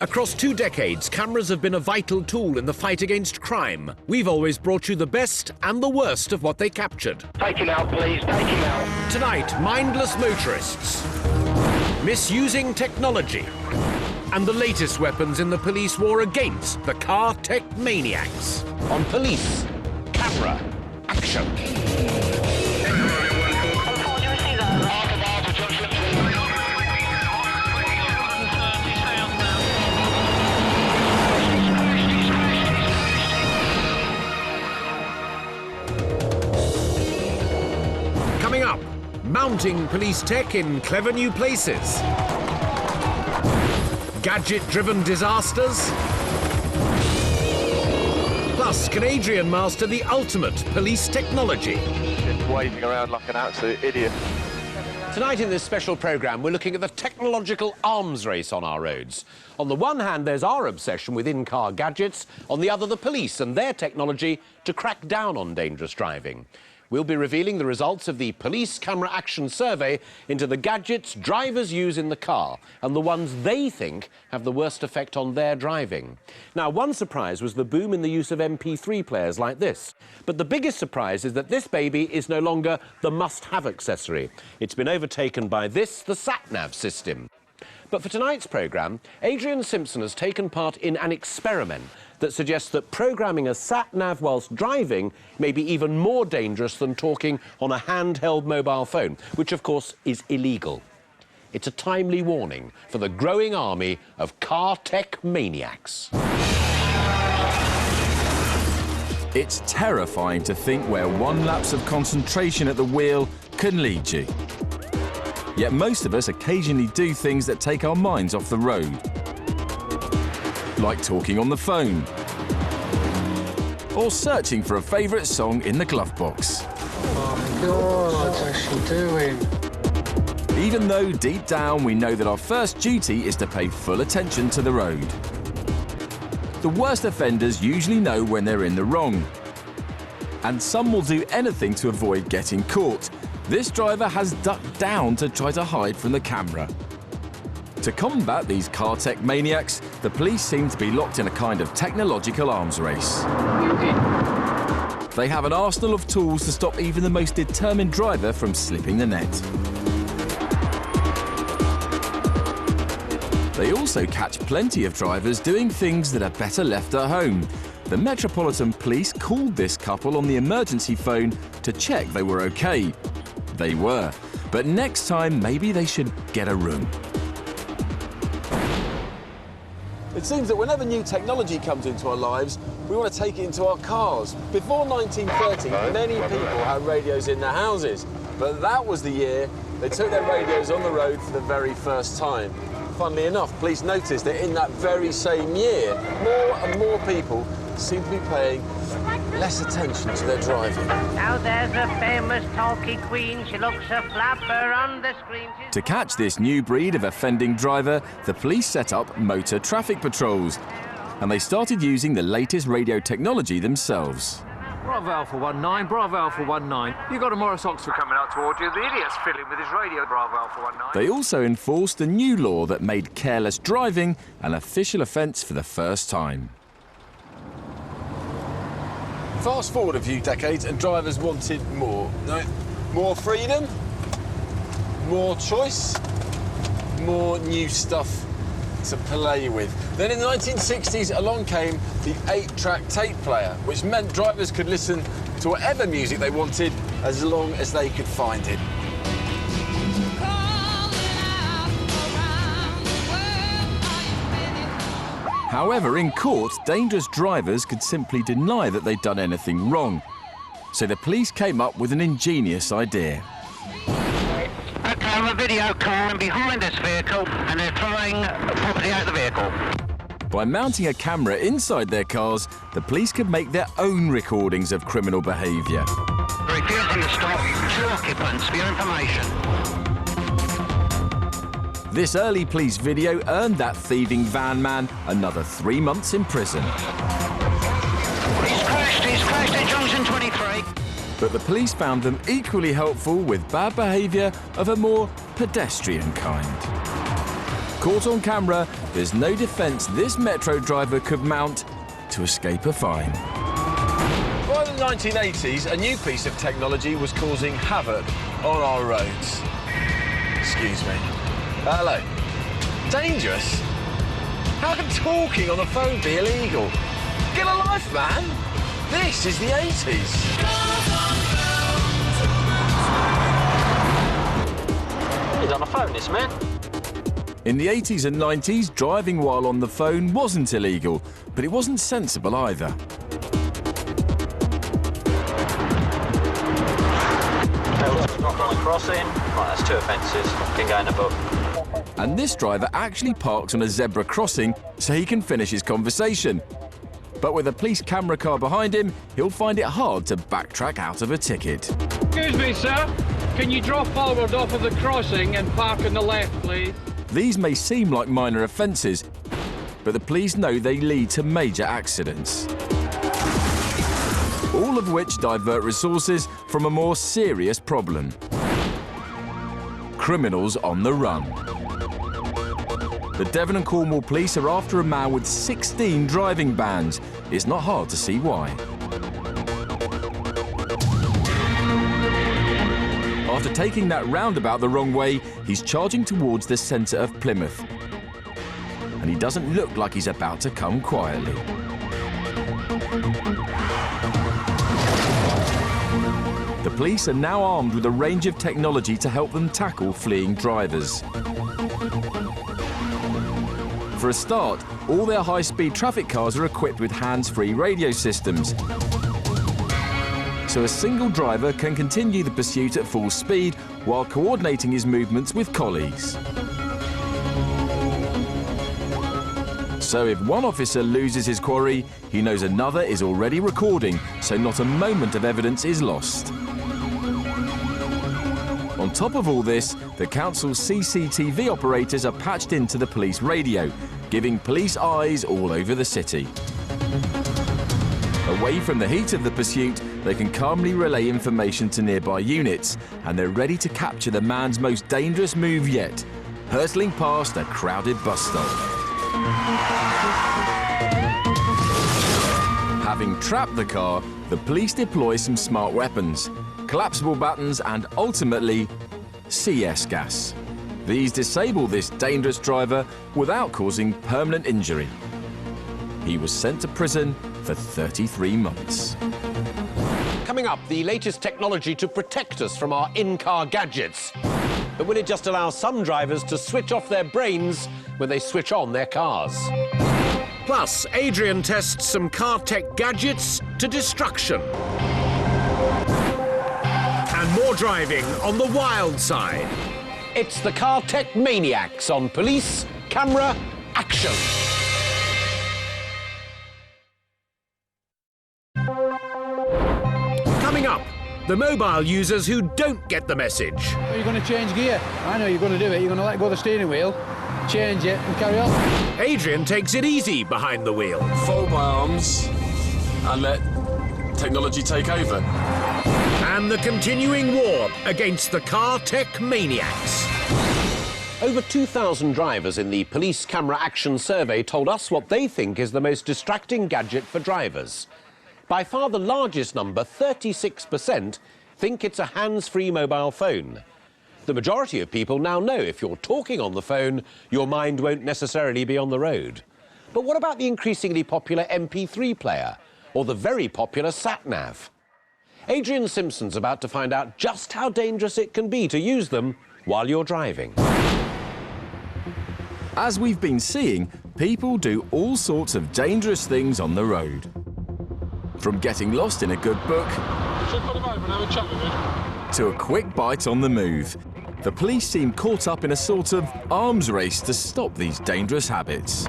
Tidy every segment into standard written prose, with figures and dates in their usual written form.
Across 2 decades, cameras have been a vital tool in the fight against crime. We've always brought you the best and the worst of what they captured. Take him out, please. Take him out. Tonight, mindless motorists, misusing technology, and the latest weapons in the police war against the car tech maniacs. On Police Camera Action. Coming up, mounting police tech in clever new places, gadget-driven disasters, plus can Adrian master the ultimate police technology? Just waving around like an absolute idiot. Tonight in this special programme, we're looking at the technological arms race on our roads. On the one hand, there's our obsession with in-car gadgets, on the other, the police and their technology to crack down on dangerous driving. We'll be revealing the results of the Police Camera Action Survey into the gadgets drivers use in the car and the ones they think have the worst effect on their driving. Now, one surprise was the boom in the use of MP3 players like this. But the biggest surprise is that this baby is no longer the must-have accessory. It's been overtaken by this, the sat-nav system. But for tonight's programme, Adrian Simpson has taken part in an experiment that suggests that programming a sat-nav whilst driving may be even more dangerous than talking on a handheld mobile phone, which of course is illegal. It's a timely warning for the growing army of car tech maniacs. It's terrifying to think where one lapse of concentration at the wheel can lead you. Yet most of us occasionally do things that take our minds off the road. Like talking on the phone, or searching for a favourite song in the glove box. Oh my God, what's she doing? Even though deep down we know that our first duty is to pay full attention to the road. The worst offenders usually know when they're in the wrong, and some will do anything to avoid getting caught. This driver has ducked down to try to hide from the camera. To combat these car tech maniacs, the police seem to be locked in a kind of technological arms race. They have an arsenal of tools to stop even the most determined driver from slipping the net. They also catch plenty of drivers doing things that are better left at home. The Metropolitan Police called this couple on the emergency phone to check they were okay. They were, but next time maybe they should get a room. It seems that whenever new technology comes into our lives, we want to take it into our cars. Before 1930, many people had radios in their houses, but that was the year they took their radios on the road for the very first time. Funnily enough, police noticed that in that very same year, more and more people seem to be paying less attention to their driving. Now there's a famous talky queen, she looks a flapper on the screen. To catch this new breed of offending driver, the police set up motor traffic patrols, and they started using the latest radio technology themselves. Bravo Alpha 19, Bravo Alpha 19. You've got a Morris Oxford coming out towards you. The idiot's fiddling with his radio, Bravo Alpha 19. They also enforced a new law that made careless driving an official offence for the first time. Fast forward a few decades and drivers wanted more. No, more freedom, more choice, more new stuff to play with. Then in the 1960s, along came the 8-track tape player, which meant drivers could listen to whatever music they wanted as long as they could find it. However, in court, dangerous drivers could simply deny that they'd done anything wrong. So the police came up with an ingenious idea. Okay, I'm a video car behind this vehicle and they're throwing property out of the vehicle. By mounting a camera inside their cars, the police could make their own recordings of criminal behaviour. Refusing to stop 2 occupants for your information. This early police video earned that thieving van man another 3 months in prison. He's crashed at junction 23. But the police found them equally helpful with bad behaviour of a more pedestrian kind. Caught on camera, there's no defence this Metro driver could mount to escape a fine. By the 1980s, a new piece of technology was causing havoc on our roads. Excuse me. Hello. Dangerous? How can talking on the phone be illegal? Get a life, man! This is the 80s. He's on the phone, this man. In the 80s and 90s, driving while on the phone wasn't illegal, but it wasn't sensible either. Not on the crossing. Right, that's 2 offences. Can go in the book. And this driver actually parks on a zebra crossing so he can finish his conversation. But with a police camera car behind him, he'll find it hard to backtrack out of a ticket. Excuse me, sir. Can you drop forward off of the crossing and park on the left, please? These may seem like minor offences, but the police know they lead to major accidents. All of which divert resources from a more serious problem. Criminals on the run. The Devon and Cornwall police are after a man with 16 driving bans. It's not hard to see why. After taking that roundabout the wrong way, he's charging towards the centre of Plymouth. And he doesn't look like he's about to come quietly. The police are now armed with a range of technology to help them tackle fleeing drivers. For a start, all their high-speed traffic cars are equipped with hands-free radio systems, so a single driver can continue the pursuit at full speed while coordinating his movements with colleagues. So if one officer loses his quarry, he knows another is already recording, so not a moment of evidence is lost. On top of all this, the council's CCTV operators are patched into the police radio, giving police eyes all over the city. Away from the heat of the pursuit, they can calmly relay information to nearby units, and they're ready to capture the man's most dangerous move yet, hurtling past a crowded bus stop. Having trapped the car, the police deploy some smart weapons, collapsible buttons and, ultimately, CS gas. These disable this dangerous driver without causing permanent injury. He was sent to prison for 33 months. Coming up, the latest technology to protect us from our in-car gadgets. But will it just allow some drivers to switch off their brains when they switch on their cars? Plus, Adrian tests some car tech gadgets to destruction. And more driving on the wild side. It's the Car Tech Maniacs on Police, Camera, Action. Coming up, the mobile users who don't get the message. Are you going to change gear? I know you're going to do it. You're going to let go of the steering wheel, change it and carry on. Adrian takes it easy behind the wheel. Fold my arms and let technology take over. And the continuing war against the car tech maniacs. Over 2,000 drivers in the Police Camera Action survey told us what they think is the most distracting gadget for drivers. By far the largest number, 36%, think it's a hands-free mobile phone. The majority of people now know if you're talking on the phone, your mind won't necessarily be on the road. But what about the increasingly popular MP3 player or the very popular sat-nav? Adrian Simpson's about to find out just how dangerous it can be to use them while you're driving. As we've been seeing, people do all sorts of dangerous things on the road. From getting lost in a good book to a quick bite on the move. The police seem caught up in a sort of arms race to stop these dangerous habits.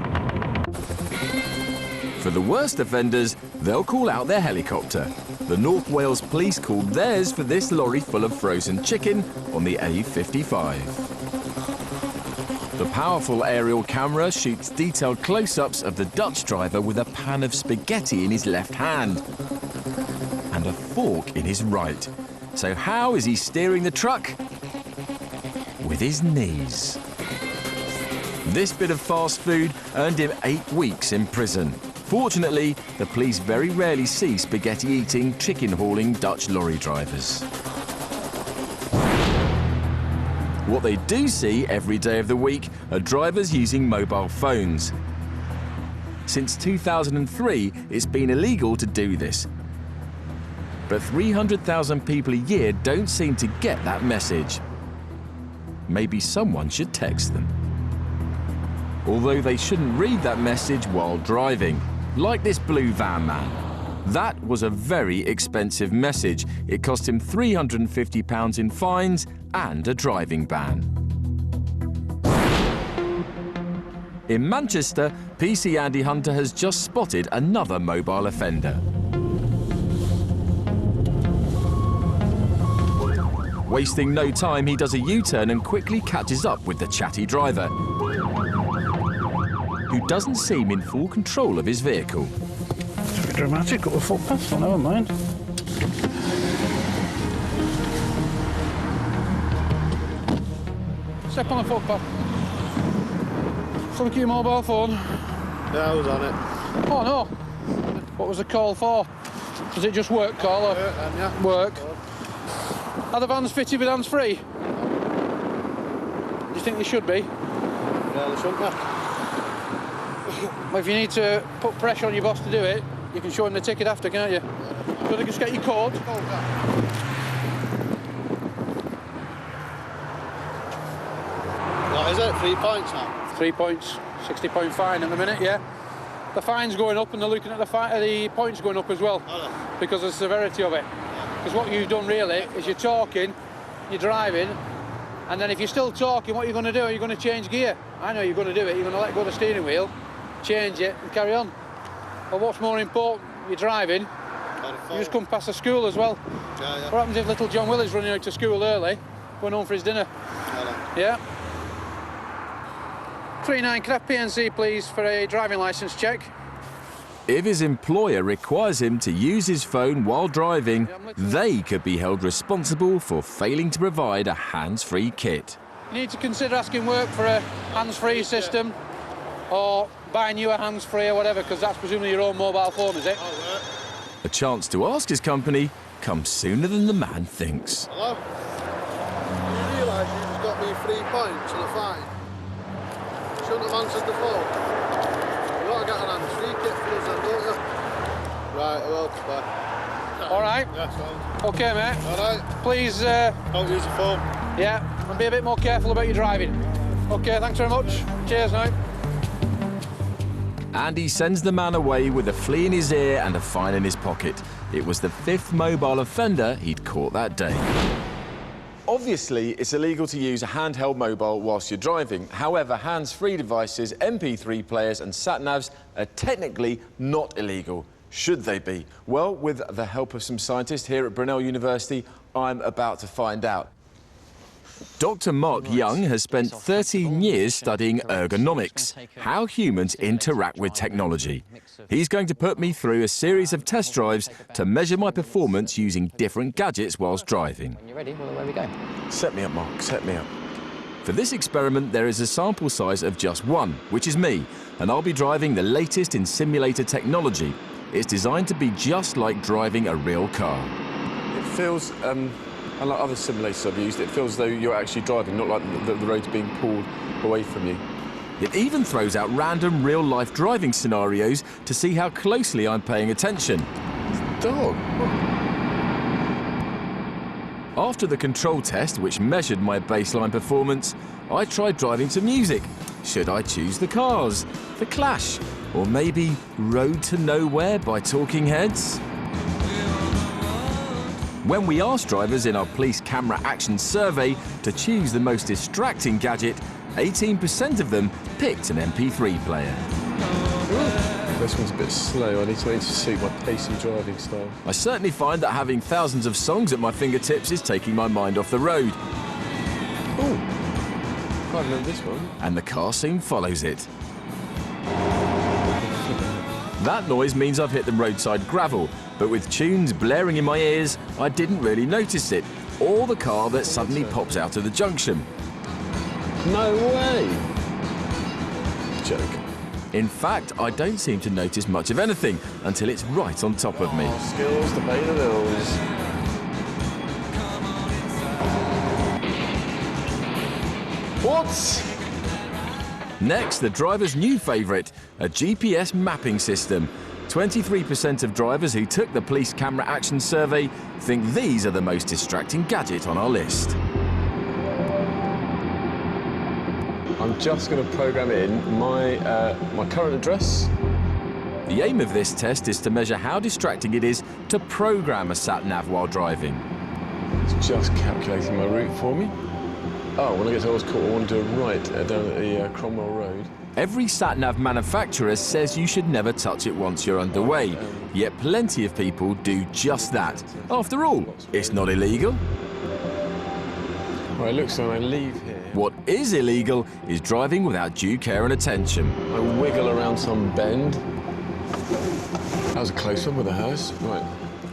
For the worst offenders, they'll call out their helicopter. The North Wales Police called theirs for this lorry full of frozen chicken on the A55. The powerful aerial camera shoots detailed close-ups of the Dutch driver with a pan of spaghetti in his left hand and a fork in his right. So how is he steering the truck? With his knees. This bit of fast food earned him 8 weeks in prison. Fortunately, the police very rarely see spaghetti-eating, chicken-hauling Dutch lorry drivers. What they do see every day of the week are drivers using mobile phones. Since 2003, it's been illegal to do this. But 300,000 people a year don't seem to get that message. Maybe someone should text them. Although they shouldn't read that message while driving, like this blue van man. That was a very expensive message. It cost him £350 in fines and a driving ban. In Manchester, PC Andy Hunter has just spotted another mobile offender. Wasting no time, he does a U-turn and quickly catches up with the chatty driver, who doesn't seem in full control of his vehicle. It's a bit dramatic up the footpath, well, never mind. Step on the footpath. Look at your mobile phone. Yeah, I was on it. Oh no! What was the call for? Was it just work call or Yeah. work? Are the vans fitted with hands-free? Do you think they should be? Yeah, they shouldn't be. Well, if you need to put pressure on your boss to do it, you can show him the ticket after, can't you? So they just get your code. What is it? 3 points now? 3 points, £60 fine at the minute, yeah. The fine's going up and they're looking at the points going up as well because of the severity of it. Because what you've done really is you're talking, you're driving, and then if you're still talking, what are you going to do? Are you going to change gear? I know you're going to do it. You're going to let go of the steering wheel, change it and carry on. But what's more important, you're driving, you just come past the school as well. Yeah. What happens if little John Willie's running out to school early, going home for his dinner? Yeah. 39, can I have PNC please for a driving licence check? If his employer requires him to use his phone while driving, they could be held responsible for failing to provide a hands-free kit. You need to consider asking work for a hands-free system or buying you a hands-free or whatever, because that's presumably your own mobile phone, is it? A chance to ask his company comes sooner than the man thinks. Hello? You realise you just got me 3 points and a fine? You shouldn't have answered the phone. You ought to get an hands-free kit for us then, don't you? Right, well, bye. All right. Yeah, sound. OK, mate. All right. Please, Don't use the phone. yeah, and be a bit more careful about your driving. OK, thanks very much. Cheers now. Andy sends the man away with a flea in his ear and a fine in his pocket. It was the 5th mobile offender he'd caught that day. Obviously, it's illegal to use a handheld mobile whilst you're driving. However, hands-free devices, MP3 players and sat-navs are technically not illegal. Should they be? Well, with the help of some scientists here at Brunel University, I'm about to find out. Dr. Mark Young has spent 13 years studying ergonomics, how humans interact with technology. He's going to put me through a series of test drives to measure my performance using different gadgets whilst driving. When you're ready, well, away we go. Set me up, Mark, set me up. For this experiment, there is a sample size of just one, which is me, and I'll be driving the latest in simulator technology. It's designed to be just like driving a real car. It feels, unlike other simulators I've used, it feels as though you're actually driving, not like the road's being pulled away from you. It even throws out random real-life driving scenarios to see how closely I'm paying attention. Dog. After the control test, which measured my baseline performance, I tried driving to music. Should I choose The Cars, The Clash, or maybe Road to Nowhere by Talking Heads? When we asked drivers in our police camera action survey to choose the most distracting gadget, 18% of them picked an MP3 player. This one's a bit slow. I need something to suit my pacey driving style. I certainly find that having thousands of songs at my fingertips is taking my mind off the road. Oh, can't remember this one. And the car soon follows it. That noise means I've hit the roadside gravel, but with tunes blaring in my ears, I didn't really notice it, or the car that suddenly pops out of the junction. No way! joke. In fact, I don't seem to notice much of anything until it's right on top of me. Skills to pay the bills. What? Next, the driver's new favourite, a GPS mapping system. 23% of drivers who took the police camera action survey think these are the most distracting gadget on our list. I'm just going to program in my current address. The aim of this test is to measure how distracting it is to program a sat-nav while driving. It's just calculating my route for me. Oh, when I get to Earl's Court, I want to do a right down at the Cromwell Road. Every sat-nav manufacturer says you should never touch it once you're underway, yet plenty of people do just that. After all, it's not illegal. Well, it looks like I leave here. What is illegal is driving without due care and attention. I wiggle around some bend. That was a close one with a hearse. Right.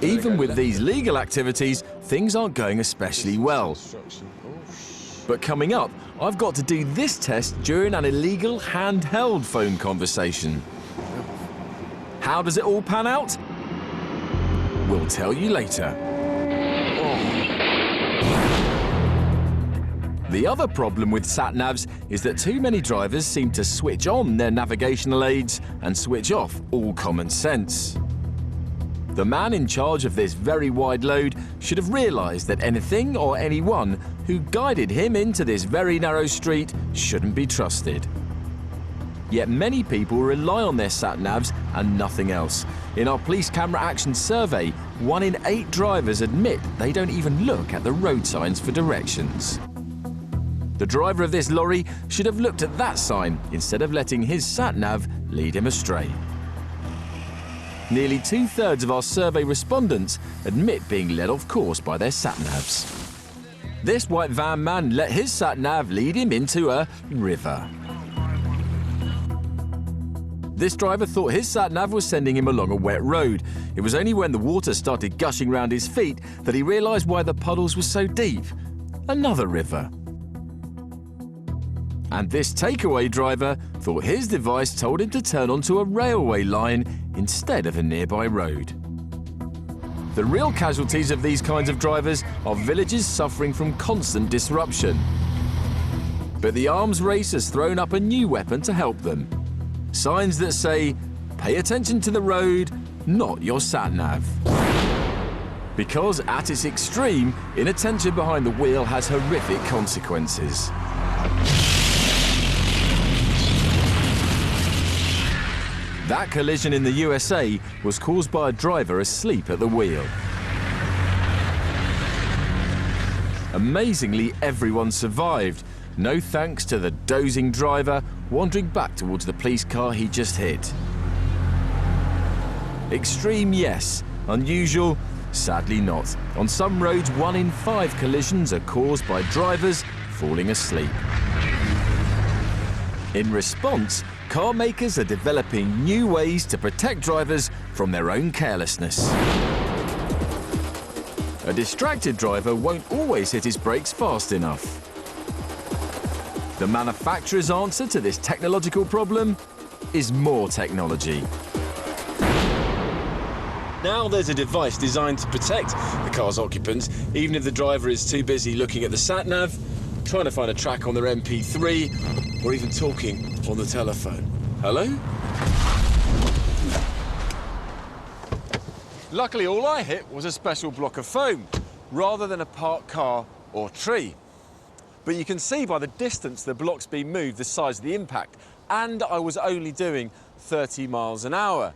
Even with these legal activities, things aren't going especially well. But coming up, I've got to do this test during an illegal handheld phone conversation. How does it all pan out? We'll tell you later. The other problem with sat-navs is that too many drivers seem to switch on their navigational aids and switch off all common sense. The man in charge of this very wide load should have realised that anything or anyone who guided him into this very narrow street shouldn't be trusted. Yet many people rely on their sat-navs and nothing else. In our police camera action survey, 1 in 8 drivers admit they don't even look at the road signs for directions. The driver of this lorry should have looked at that sign instead of letting his sat-nav lead him astray. Nearly 2/3 of our survey respondents admit being led off course by their sat-navs. This white van man let his sat-nav lead him into a river. This driver thought his sat-nav was sending him along a wet road. It was only when the water started gushing round his feet that he realised why the puddles were so deep. Another river. And this takeaway driver thought his device told him to turn onto a railway line instead of a nearby road. The real casualties of these kinds of drivers are villages suffering from constant disruption. But the arms race has thrown up a new weapon to help them. Signs that say, pay attention to the road, not your sat-nav. Because at its extreme, inattention behind the wheel has horrific consequences. That collision in the USA was caused by a driver asleep at the wheel. Amazingly, everyone survived, no thanks to the dozing driver wandering back towards the police car he just hit. Extreme, yes. Unusual, sadly not. On some roads, 1 in 5 collisions are caused by drivers falling asleep. In response, car makers are developing new ways to protect drivers from their own carelessness. A distracted driver won't always hit his brakes fast enough. The manufacturer's answer to this technological problem is more technology. Now there's a device designed to protect the car's occupants, even if the driver is too busy looking at the sat-nav, trying to find a track on their MP3, or even talking on the telephone. Hello? Luckily, all I hit was a special block of foam, rather than a parked car or tree. But you can see by the distance the block's been moved the size of the impact, and I was only doing 30 miles an hour.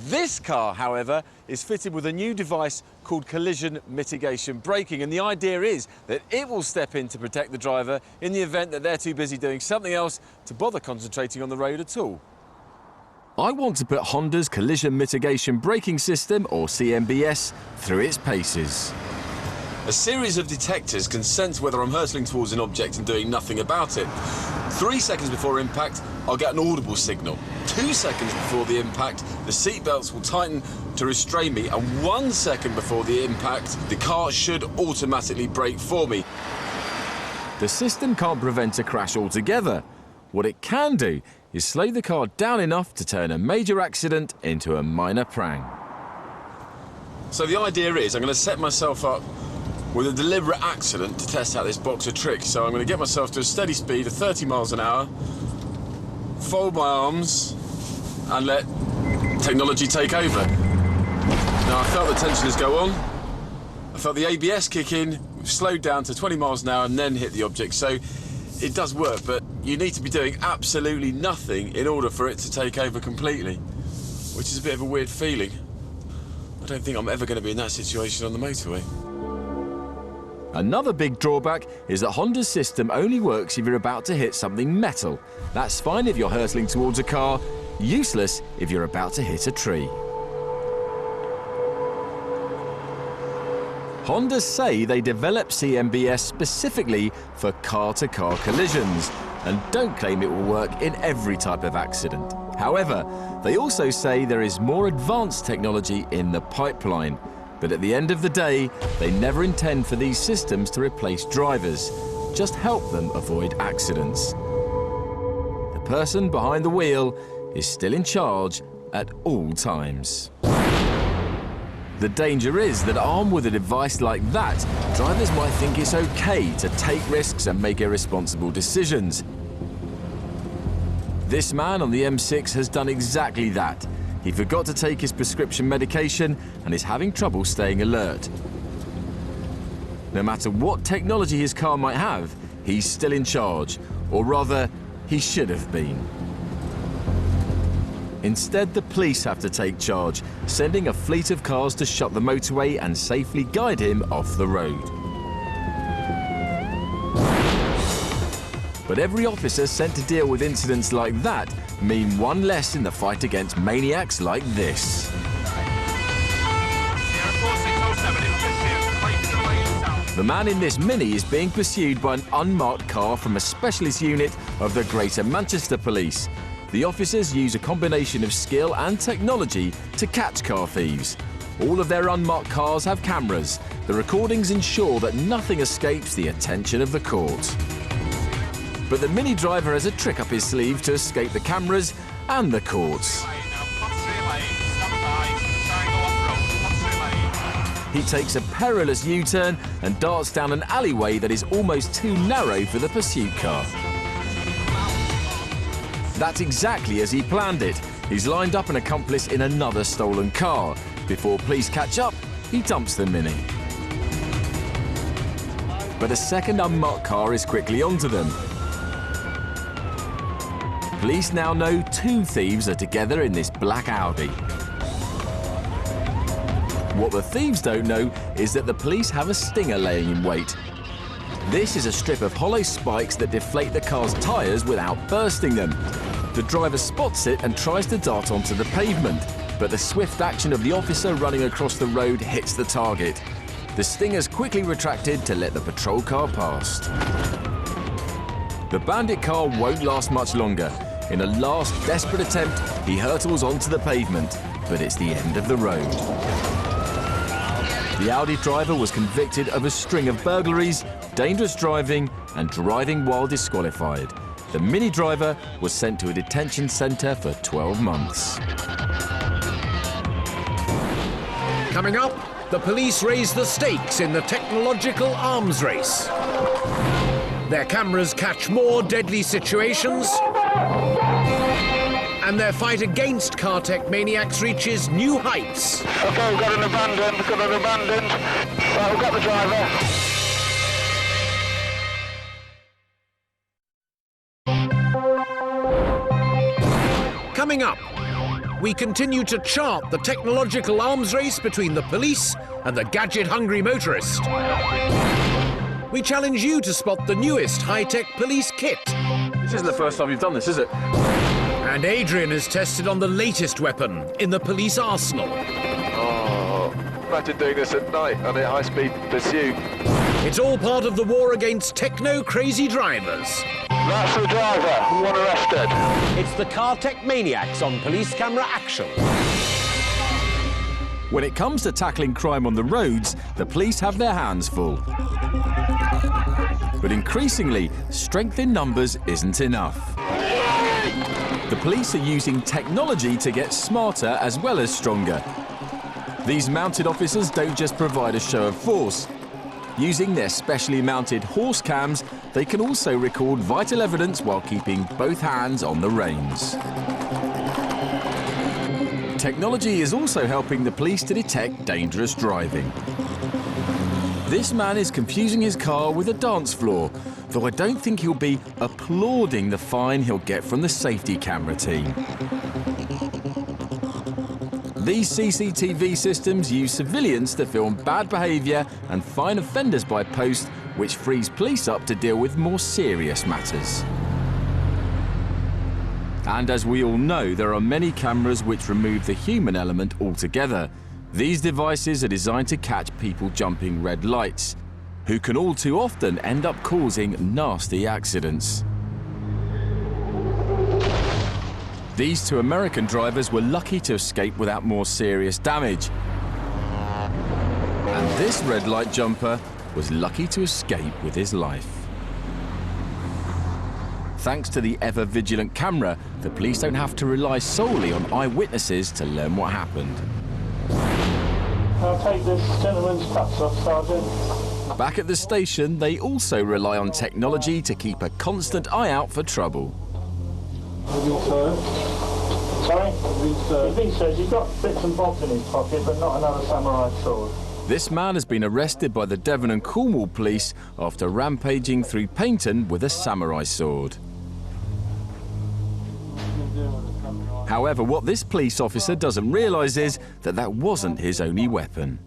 This car, however, is fitted with a new device called collision mitigation braking, and the idea is that it will step in to protect the driver in the event that they're too busy doing something else to bother concentrating on the road at all. I want to put Honda's collision mitigation braking system, or CMBS, through its paces. A series of detectors can sense whether I'm hurtling towards an object and doing nothing about it. 3 seconds before impact, I'll get an audible signal. 2 seconds before the impact, the seatbelts will tighten to restrain me, and 1 second before the impact, the car should automatically brake for me. The system can't prevent a crash altogether, What it can do is slow the car down enough to turn a major accident into a minor prank. So the idea is I'm going to set myself up with a deliberate accident to test out this box of tricks. So I'm going to get myself to a steady speed of 30 miles an hour, fold my arms, and let technology take over. Now, I felt the tensioners go on. I felt the ABS kick in, slowed down to 20 miles an hour, and then hit the object. So it does work, but you need to be doing absolutely nothing in order for it to take over completely, which is a bit of a weird feeling. I don't think I'm ever going to be in that situation on the motorway. Another big drawback is that Honda's system only works if you're about to hit something metal. That's fine if you're hurtling towards a car, useless if you're about to hit a tree. Honda say they developed CMBS specifically for car-to-car collisions and don't claim it will work in every type of accident. However, they also say there is more advanced technology in the pipeline. But at the end of the day, they never intend for these systems to replace drivers, just help them avoid accidents. The person behind the wheel is still in charge at all times. The danger is that armed with a device like that, drivers might think it's okay to take risks and make irresponsible decisions. This man on the M6 has done exactly that. He forgot to take his prescription medication and is having trouble staying alert. No matter what technology his car might have, he's still in charge, or rather, he should have been. Instead, the police have to take charge, sending a fleet of cars to shut the motorway and safely guide him off the road. But every officer sent to deal with incidents like that mean one less in the fight against maniacs like this. The man in this Mini is being pursued by an unmarked car from a specialist unit of the Greater Manchester Police. The officers use a combination of skill and technology to catch car thieves. All of their unmarked cars have cameras. The recordings ensure that nothing escapes the attention of the court. But the Mini driver has a trick up his sleeve to escape the cameras and the courts. He takes a perilous U-turn and darts down an alleyway that is almost too narrow for the pursuit car. That's exactly as he planned it. He's lined up an accomplice in another stolen car. Before police catch up, he dumps the Mini. But a second unmarked car is quickly onto them. Police now know two thieves are together in this black Audi. What the thieves don't know is that the police have a stinger laying in wait. This is a strip of hollow spikes that deflate the car's tyres without bursting them. The driver spots it and tries to dart onto the pavement, but the swift action of the officer running across the road hits the target. The stinger's quickly retracted to let the patrol car past. The bandit car won't last much longer. In a last desperate attempt, he hurtles onto the pavement, but it's the end of the road. The Audi driver was convicted of a string of burglaries, dangerous driving, and driving while disqualified. The Mini driver was sent to a detention centre for 12 months. Coming up, the police raise the stakes in the technological arms race. Their cameras catch more deadly situations, and their fight against car tech maniacs reaches new heights. Okay, we've got an abandoned, Right, we've got the driver. Coming up, we continue to chart the technological arms race between the police and the gadget-hungry motorist. We challenge you to spot the newest high-tech police kit. This isn't the first time you've done this, is it? And Adrian is tested on the latest weapon in the police arsenal. Oh, imagine doing this at night on a high-speed pursuit. It's all part of the war against techno-crazy drivers. That's the driver, one arrested. It's the car tech maniacs on police camera action. When it comes to tackling crime on the roads, the police have their hands full. But increasingly, strength in numbers isn't enough. The police are using technology to get smarter as well as stronger. These mounted officers don't just provide a show of force. Using their specially mounted horse cams, they can also record vital evidence while keeping both hands on the reins. Technology is also helping the police to detect dangerous driving. This man is confusing his car with a dance floor, though I don't think he'll be applauding the fine he'll get from the safety camera team. These CCTV systems use civilians to film bad behaviour and fine offenders by post, which frees police up to deal with more serious matters. And as we all know, there are many cameras which remove the human element altogether. These devices are designed to catch people jumping red lights, who can all too often end up causing nasty accidents. These two American drivers were lucky to escape without more serious damage. And this red light jumper was lucky to escape with his life. Thanks to the ever-vigilant camera, the police don't have to rely solely on eyewitnesses to learn what happened. I'll take this gentleman's cuffs off, Sergeant. Back at the station, they also rely on technology to keep a constant eye out for trouble. Sorry? You've been served. You've got bits and bobs in his pocket, but not another samurai sword. This man has been arrested by the Devon and Cornwall police after rampaging through Paignton with a samurai sword. However, what this police officer doesn't realise is that that wasn't his only weapon.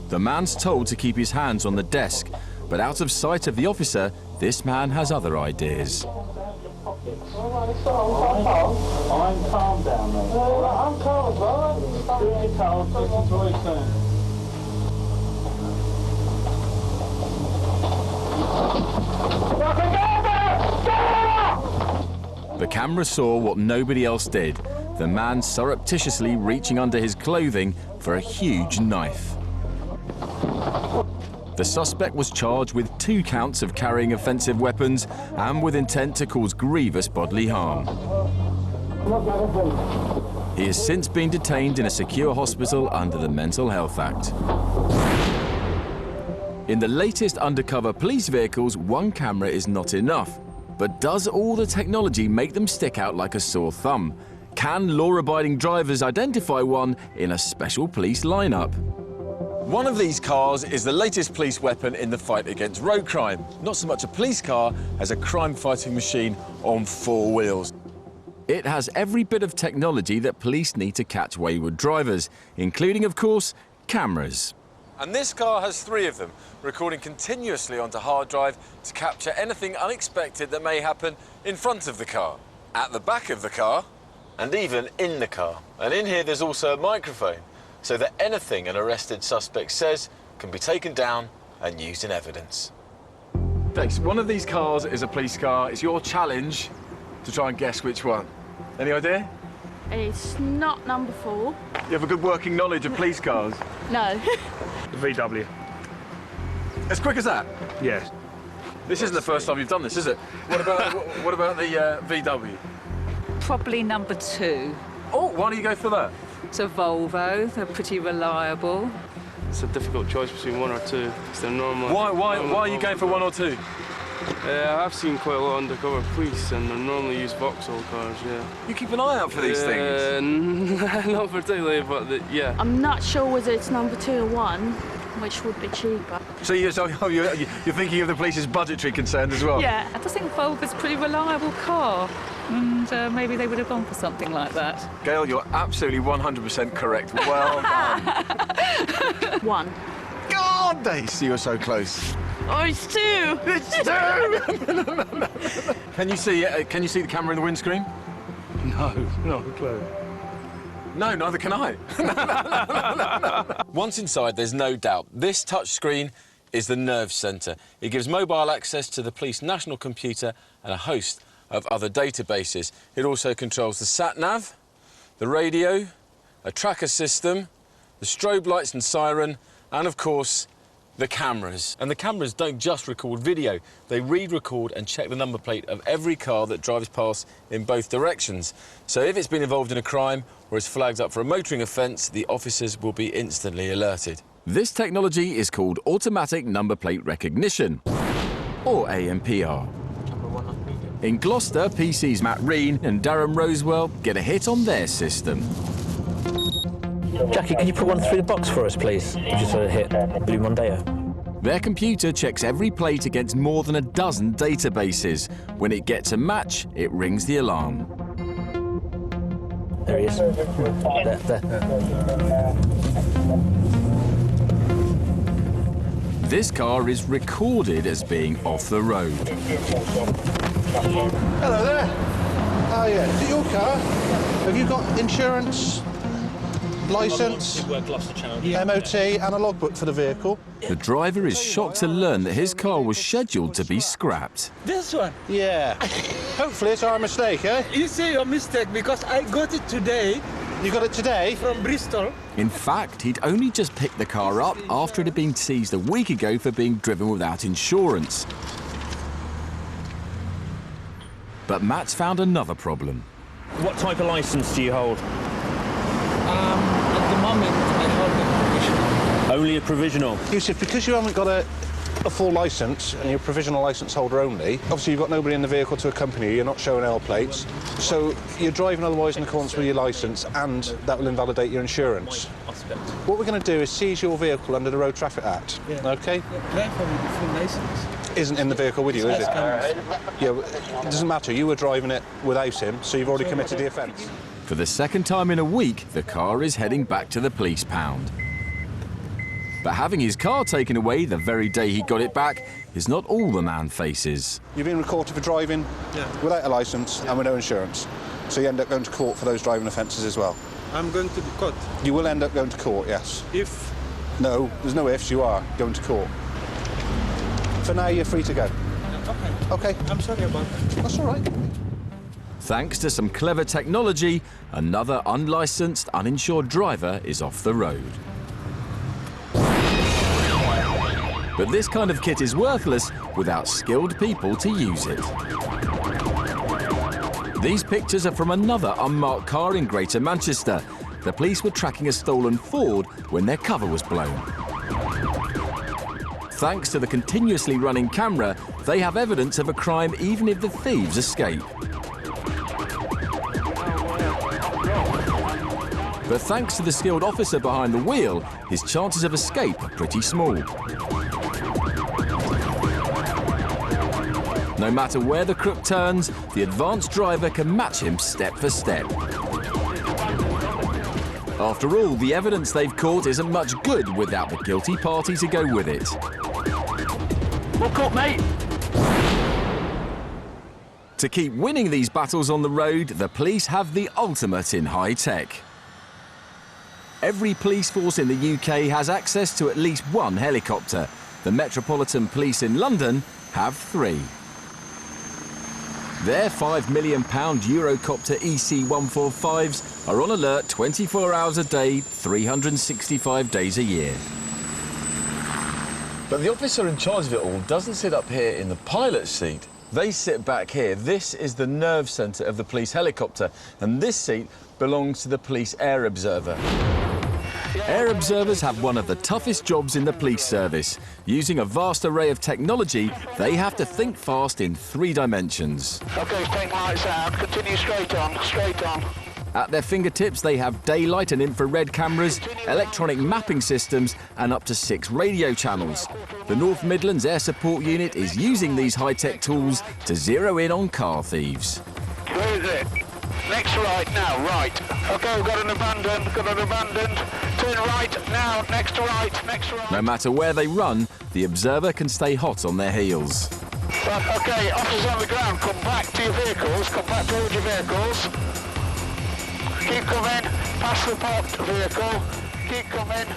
The man's told to keep his hands on the desk, but out of sight of the officer, this man has other ideas. I'm calm down, mate. I'm calm, bro. Doing it calm, listen to what he's saying. The camera saw what nobody else did. The man surreptitiously reaching under his clothing for a huge knife. The suspect was charged with 2 counts of carrying offensive weapons and with intent to cause grievous bodily harm. He has since been detained in a secure hospital under the Mental Health Act. In the latest undercover police vehicles, one camera is not enough. But does all the technology make them stick out like a sore thumb? Can law-abiding drivers identify one in a special police lineup? One of these cars is the latest police weapon in the fight against road crime. Not so much a police car as a crime-fighting machine on 4 wheels. It has every bit of technology that police need to catch wayward drivers, including, of course, cameras. And this car has 3 of them, recording continuously onto hard drive to capture anything unexpected that may happen in front of the car, at the back of the car, and even in the car. And in here there's also a microphone, so that anything an arrested suspect says can be taken down and used in evidence. Dex, one of these cars is a police car. It's your challenge to try and guess which one. Any idea? It's not number 4. You have a good working knowledge of police cars? No. The VW. As quick as that? Yes. This isn't the first time you've done this, is it? What about the VW? Probably number 2. Oh, why do you go for that? It's a Volvo. They're pretty reliable. It's a difficult choice between 1 or 2. It's the normal. Why are you going for 1 or 2? I've seen quite a lot of undercover police, and they normally use Vauxhall cars. Yeah. You keep an eye out for these things. Not particularly, but yeah. I'm not sure whether it's number 2 or 1, which would be cheaper. So you're thinking of the police's budgetary concerns as well? Yeah, I just think Volvo's a pretty reliable car, and maybe they would have gone for something like that. Gail, you're absolutely 100% correct. Well done. 1. God, Dace, you were so close. Oh, it's 2. It's 2. Can you see the camera in the windscreen? No, not a clue. No, neither can I. Once inside, there's no doubt this touchscreen is the nerve centre. It gives mobile access to the police national computer and a host of other databases. It also controls the sat-nav, the radio, a tracker system, the strobe lights and siren, and of course, The cameras. And the cameras don't just record video. They read, record and check the number plate of every car that drives past in both directions. So if it's been involved in a crime or is flagged up for a motoring offence, the officers will be instantly alerted. This technology is called automatic number plate recognition, or ANPR. In Gloucester, PC's Matt Reen and Darren Rosewell get a hit on their system. Jackie, can you put one through the box for us, please? Just a hit. Blue Mondeo. Their computer checks every plate against more than a dozen databases. When it gets a match, it rings the alarm. There he is. There. This car is recorded as being off the road. Hello there. Oh yeah, is it your car? Have you got insurance, licence, MOT and a logbook for the vehicle? The driver is shocked to learn that his car was scheduled to be scrapped. This one? Yeah. Hopefully it's our mistake, eh? You say your mistake because I got it today. You got it today? From Bristol. In fact, he'd only just picked the car up after it had been seized a week ago for being driven without insurance. But Matt's found another problem. What type of licence do you hold? At the moment, I hold a provisional. Only a provisional? Yusuf, because you haven't got a full licence and you're a provisional licence holder only, obviously you've got nobody in the vehicle to accompany you, you're not showing L plates, so you're driving otherwise in accordance with your licence and that will invalidate your insurance. What we're going to do is seize your vehicle under the Road Traffic Act, OK? Drive for the full licence. Isn't in the vehicle with you, is it? Yeah, it doesn't matter, you were driving it without him, so you've already committed the offence. For the second time in a week, the car is heading back to the police pound. But having his car taken away the very day he got it back is not all the man faces. You've been recorded for driving without a licence and with no insurance, so you end up going to court for those driving offences as well. I'm going to the court. You will end up going to court, yes. If? No, there's no ifs, you are going to court. For now, you're free to go. Okay. I'm sorry about that. That's all right. Thanks to some clever technology, another unlicensed, uninsured driver is off the road. But this kind of kit is worthless without skilled people to use it. These pictures are from another unmarked car in Greater Manchester. The police were tracking a stolen Ford when their cover was blown. Thanks to the continuously running camera, they have evidence of a crime even if the thieves escape. But thanks to the skilled officer behind the wheel, his chances of escape are pretty small. No matter where the crook turns, the advanced driver can match him step for step. After all, the evidence they've caught isn't much good without the guilty party to go with it. Well caught, mate! To keep winning these battles on the road, the police have the ultimate in high tech. Every police force in the UK has access to at least one helicopter. The Metropolitan Police in London have 3. Their £5 million Eurocopter EC-145s are on alert 24 hours a day, 365 days a year. But the officer in charge of it all doesn't sit up here in the pilot's seat. They sit back here. This is the nerve centre of the police helicopter, and this seat belongs to the police air observer. Air observers have one of the toughest jobs in the police service. Using a vast array of technology, they have to think fast in 3 dimensions. OK, take lights out. Continue straight on, straight on. At their fingertips, they have daylight and infrared cameras, electronic mapping systems, and up to 6 radio channels. The North Midlands Air Support Unit is using these high-tech tools to zero in on car thieves. Where is it? Next right, now, right. OK, we've got an abandoned. Turn right, now, next right. No matter where they run, the observer can stay hot on their heels. Right, OK, officers on the ground, come back to your vehicles, come back towards your vehicles. Keep coming, past the parked vehicle. Keep coming.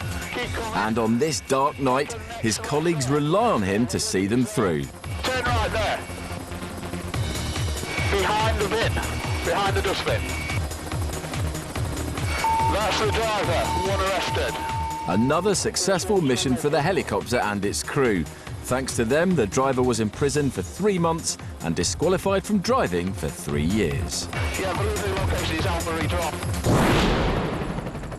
And on this dark night, his colleagues rely on him to see them through. Turn right there. Behind the bin. Behind the dustbin. That's the driver, one arrested. Another successful mission for the helicopter and its crew. Thanks to them, the driver was imprisoned for 3 months and disqualified from driving for 3 years. Yeah, blue location is Albury Drop.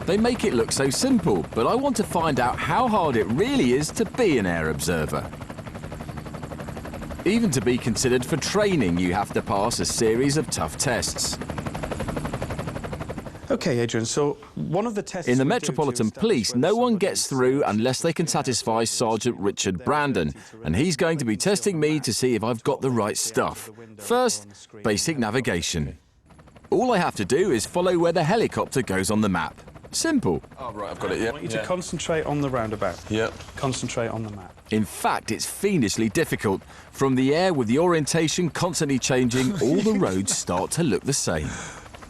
They make it look so simple, but I want to find out how hard it really is to be an air observer. Even to be considered for training, you have to pass a series of tough tests. OK, Adrian, so one of the tests... In the Metropolitan Police, no one gets through unless they can satisfy Sergeant Richard Brandon, and he's going to be testing me to see if I've got the right stuff. First, basic navigation. All I have to do is follow where the helicopter goes on the map. Simple. Oh, right, I've got it, yeah. I want you to concentrate on the roundabout. Yeah. Concentrate on the map. In fact, it's fiendishly difficult. From the air, with the orientation constantly changing, all the roads start to look the same.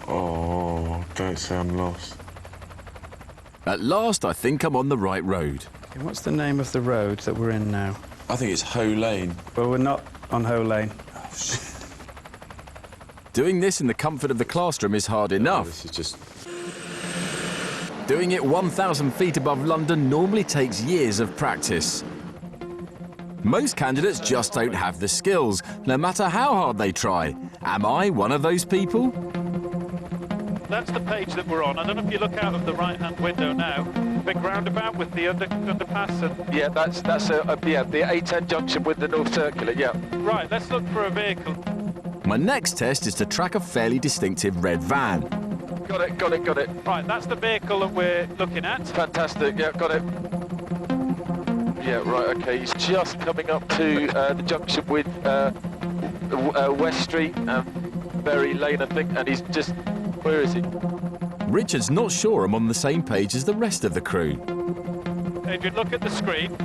Oh, don't say I'm lost. At last, I think I'm on the right road. Okay, what's the name of the road that we're in now? I think it's Hoe Lane. Well, we're not on Hoe Lane. Oh, shit. Doing this in the comfort of the classroom is hard enough. This is just... Doing it 1,000 feet above London normally takes years of practice. Most candidates just don't have the skills, no matter how hard they try. Am I one of those people? That's the page that we're on. I don't know if you look out of the right-hand window now. Big roundabout with the underpass and... Yeah, that's yeah, the A10 junction with the North Circular, yeah. Right, let's look for a vehicle. My next test is to track a fairly distinctive red van. Got it. Right, that's the vehicle that we're looking at. Fantastic, yeah, got it. Yeah, right, OK, he's just coming up to the junction with West Street and Berry Lane, I think, and he's just... Where is he? Richard's not sure I'm on the same page as the rest of the crew. Adrian, look at the screen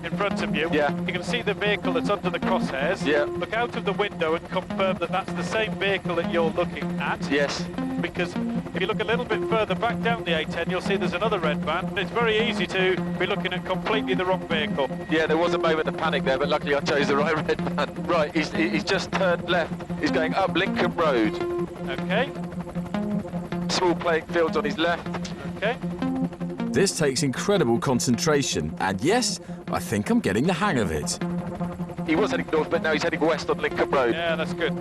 in front of you. Yeah. You can see the vehicle that's under the crosshairs. Yeah. Look out of the window and confirm that that's the same vehicle that you're looking at. Yes. Because if you look a little bit further back down the A10, you'll see there's another red van. It's very easy to be looking at completely the wrong vehicle. Yeah, there was a moment of panic there, but luckily I chose the right red van. Right, he's just turned left. He's going up Lincoln Road. Okay. Small playing fields on his left. Okay. This takes incredible concentration, and yes, I think I'm getting the hang of it. He was heading north, but now he's heading west on Lincoln Road. Yeah, that's good.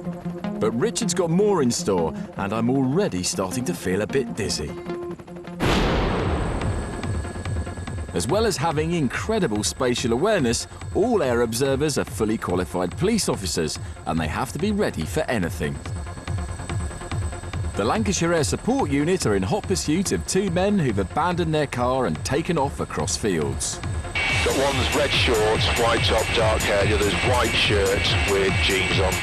But Richard's got more in store, and I'm already starting to feel a bit dizzy. As well as having incredible spatial awareness, all air observers are fully qualified police officers, and they have to be ready for anything. The Lancashire Air Support Unit are in hot pursuit of 2 men who've abandoned their car and taken off across fields. Got one's red shorts, white top, dark hair, the other's white shirt with jeans on.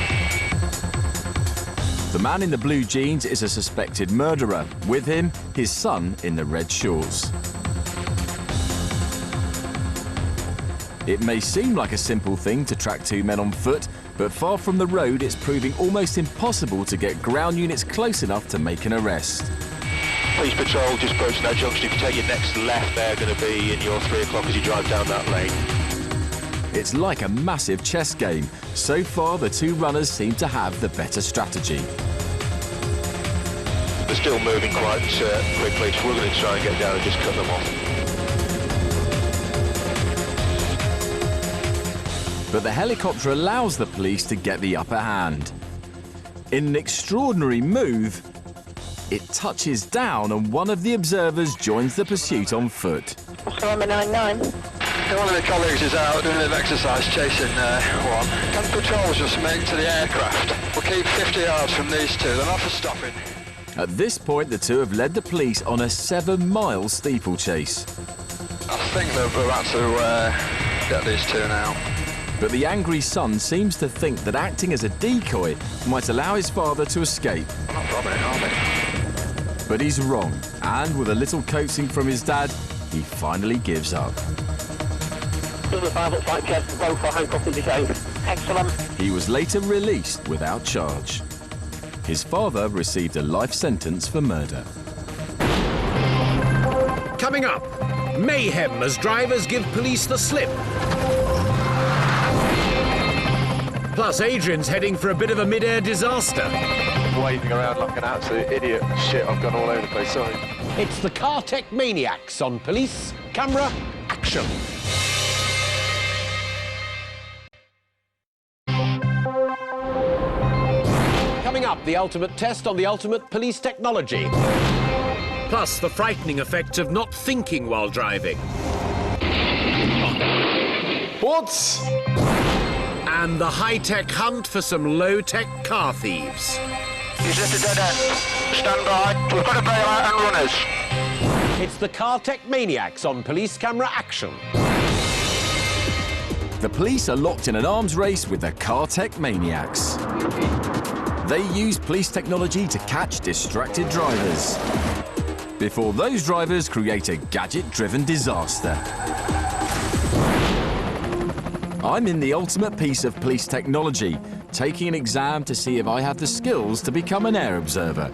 The man in the blue jeans is a suspected murderer. With him, his son in the red shorts. It may seem like a simple thing to track 2 men on foot, but far from the road, it's proving almost impossible to get ground units close enough to make an arrest. Police patrol just approaching that junction. If you take your next left, they're going to be in your 3 o'clock as you drive down that lane. It's like a massive chess game. So far, the 2 runners seem to have the better strategy. They're still moving quite quickly, so we're going to try and get down and just cut them off. But the helicopter allows the police to get the upper hand. In an extraordinary move, it touches down and one of the observers joins the pursuit on foot. Lima 99. One of the colleagues is out doing an exercise chasing one. Can patrols just make to the aircraft? We'll keep 50 yards from these 2, they're not for stopping. At this point, the 2 have led the police on a 7-mile steeplechase. I think they're about to get these 2 now. But the angry son seems to think that acting as a decoy might allow his father to escape. Not robbing it, are they? But he's wrong, and with a little coaxing from his dad, he finally gives up. Excellent. He was later released without charge. His father received a life sentence for murder. Coming up, mayhem as drivers give police the slip. Plus, Adrian's heading for a bit of a mid-air disaster. Waving around like an absolute idiot. Shit, I've gone all over the place, sorry. It's the Car Tech Maniacs on Police camera, action. Coming up, the ultimate test on the ultimate police technology. Plus, the frightening effects of not thinking while driving. What? And the high-tech hunt for some low-tech car thieves. Is this a dead end? Stand by. We've got a bailout and runners. It's the car tech maniacs on police camera action. The police are locked in an arms race with the car tech maniacs. They use police technology to catch distracted drivers before those drivers create a gadget-driven disaster. I'm in the ultimate piece of police technology, taking an exam to see if I have the skills to become an air observer.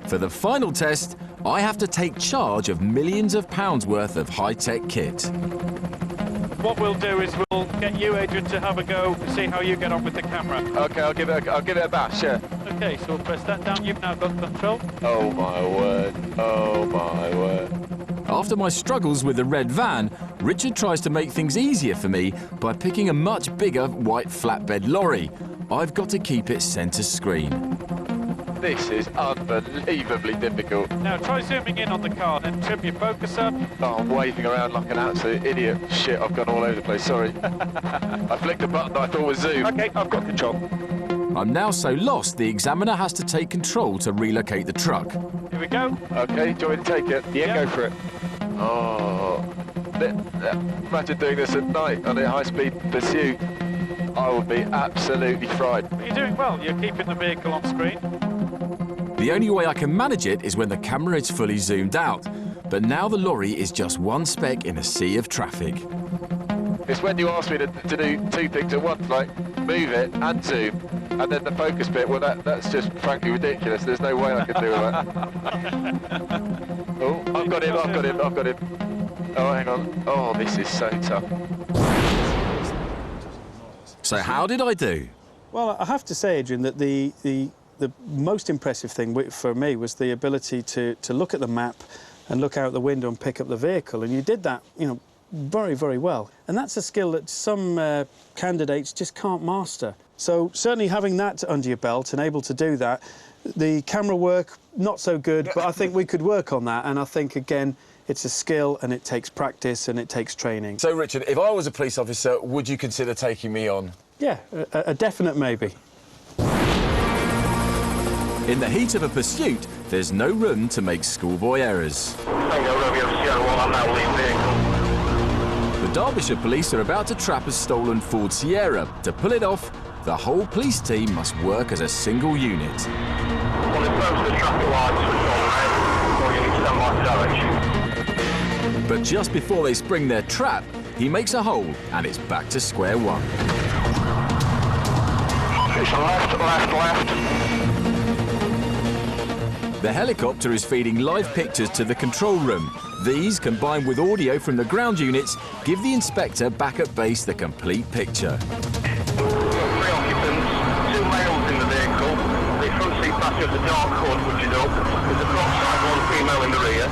For the final test, I have to take charge of millions of pounds worth of high-tech kit. What we'll do is we'll get you, Adrian, to have a go, see how you get on with the camera. OK, I'll give it a bash, yeah. OK, so we'll press that down. You've now got control. Oh, my word. Oh, my word. After my struggles with the red van, Richard tries to make things easier for me by picking a much bigger white flatbed lorry. I've got to keep it centre screen. This is unbelievably difficult. Now try zooming in on the car, then trim your focus up. Oh, I'm waving around like an absolute idiot. Shit, I've gone all over the place, sorry. I flicked a button I thought was zoom. OK, I've got control. I'm now so lost, the examiner has to take control to relocate the truck. Here we go. OK, do you want me to take it? Yeah, go for it. Oh, imagine doing this at night on a high-speed pursuit. I would be absolutely fried. But you're doing well. You're keeping the vehicle on screen. The only way I can manage it is when the camera is fully zoomed out. But now the lorry is just one speck in a sea of traffic. It's when you ask me to do two things at once, like move it and zoom, and then the focus bit, well, that's just frankly ridiculous. There's no way I can do that. Oh, I've got him. Oh, hang on. Oh, this is so tough. So how did I do? Well, I have to say, Adrian, that the most impressive thing for me was the ability to look at the map and look out the window and pick up the vehicle. And you did that, you know, very, very well. And that's a skill that some candidates just can't master. So certainly having that under your belt and able to do that, the camera work, not so good, but I think we could work on that. And I think, again, it's a skill and it takes practice and it takes training. So, Richard, if I was a police officer, would you consider taking me on? Yeah, a definite maybe. In the heat of a pursuit, there's no room to make schoolboy errors. The Derbyshire police are about to trap a stolen Ford Sierra. To pull it off, the whole police team must work as a single unit. But just before they spring their trap, he makes a hole and it's back to square one. It's left. The helicopter is feeding live pictures to the control room. These, combined with audio from the ground units, give the inspector back at base the complete picture. 3 occupants, 2 males in the vehicle. The front seat passenger of the dark hood, which is up. There's a cross side, 1 female in the rear.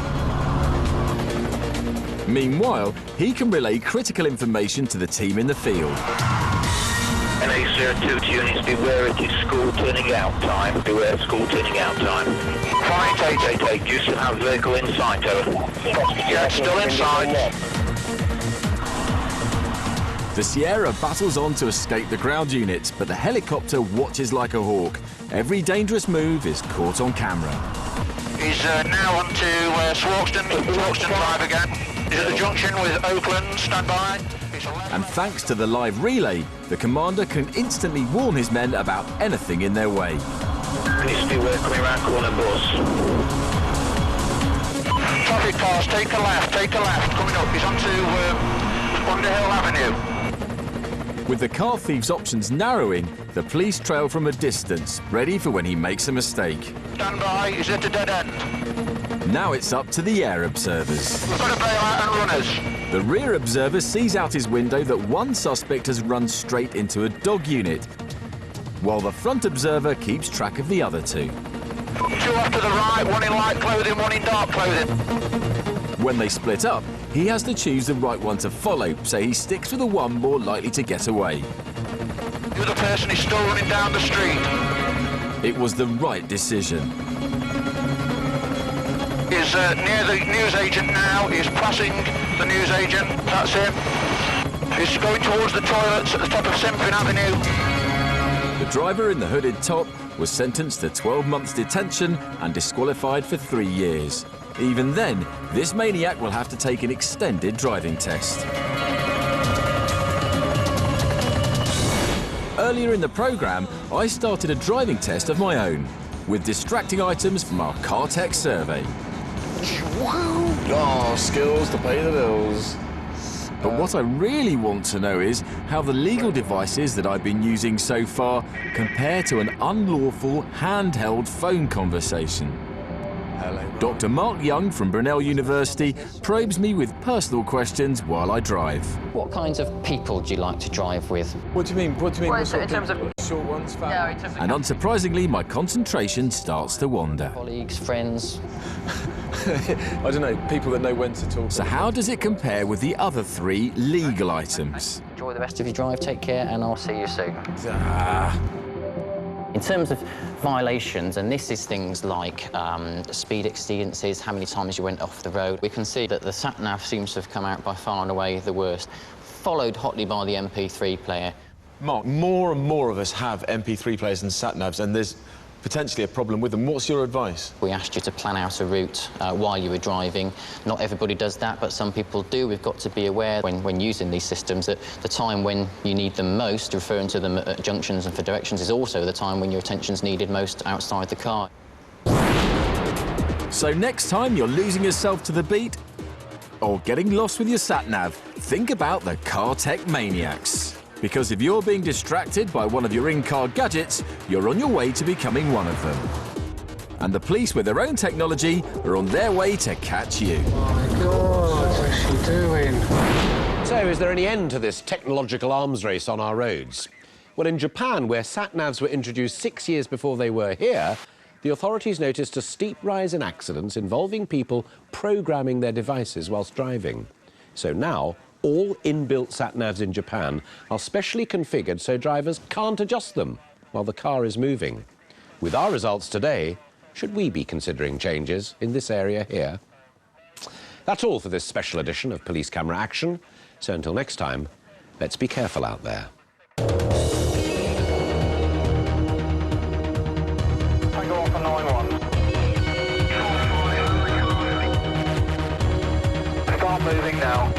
Meanwhile, he can relay critical information to the team in the field. NA02 to units, beware it is school turning out time. Beware school turning out time. Flight 888, do you still have vehicle in sight, over? Yeah, still inside. The Sierra battles on to escape the ground units, but the helicopter watches like a hawk. Every dangerous move is caught on camera. He's now on to Swarkston Drive again. He's at the junction with Oakland, stand by. And thanks to the live relay, the commander can instantly warn his men about anything in their way. Please beware coming around corner bus. Traffic cars, take the left, coming up. He's on to Underhill Avenue. With the car thief's options narrowing, the police trail from a distance, ready for when he makes a mistake. Stand by, he's at a dead end. Now it's up to the air observers. We've got a bailout and runners. The rear observer sees out his window that one suspect has run straight into a dog unit, while the front observer keeps track of the other 2. 2 off to the right, 1 in light clothing, 1 in dark clothing. When they split up, he has to choose the right one to follow, so he sticks with the one more likely to get away. The other person is still running down the street. It was the right decision. He's near the newsagent now. He's passing the newsagent. That's him. He's going towards the toilets at the top of Semprin Avenue. The driver in the hooded top was sentenced to 12 months detention and disqualified for 3 years. Even then, this maniac will have to take an extended driving test. Earlier in the programme, I started a driving test of my own, with distracting items from our car tech survey. Oh, skills to pay the bills. But what I really want to know is how the legal devices that I've been using so far compare to an unlawful handheld phone conversation. Dr. Mark Young from Brunel University probes me with personal questions while I drive. What kinds of people do you like to drive with? What do you mean? What do you mean? Well, What sort in terms of short ones, fat yeah, ones? And unsurprisingly, my concentration starts to wander. Colleagues, friends. I don't know, people that know when to talk. So how does it compare with the other 3 legal items? Enjoy the rest of your drive, take care, and I'll see you soon. Ah. In terms of violations, and this is things like speed exceedances, how many times you went off the road, we can see that the sat-nav seems to have come out by far and away the worst, followed hotly by the MP3 player. Mark, more and more of us have MP3 players and sat-navs, and there's potentially a problem with them. What's your advice? We asked you to plan out a route while you were driving. Not everybody does that, but some people do. We've got to be aware when using these systems that the time when you need them most, referring to them at junctions and for directions, is also the time when your attention's needed most outside the car. So next time you're losing yourself to the beat or getting lost with your sat-nav, think about the car tech maniacs. Because if you're being distracted by one of your in-car gadgets, you're on your way to becoming one of them. And the police with their own technology are on their way to catch you. Oh my God, what's she doing? So, is there any end to this technological arms race on our roads? Well, in Japan, where sat-navs were introduced 6 years before they were here, the authorities noticed a steep rise in accidents involving people programming their devices whilst driving. So now, all inbuilt sat-navs in Japan are specially configured so drivers can't adjust them while the car is moving. With our results today, should we be considering changes in this area here? That's all for this special edition of Police Camera Action. So until next time, let's be careful out there. Tango 1 for 9-1. Start moving now.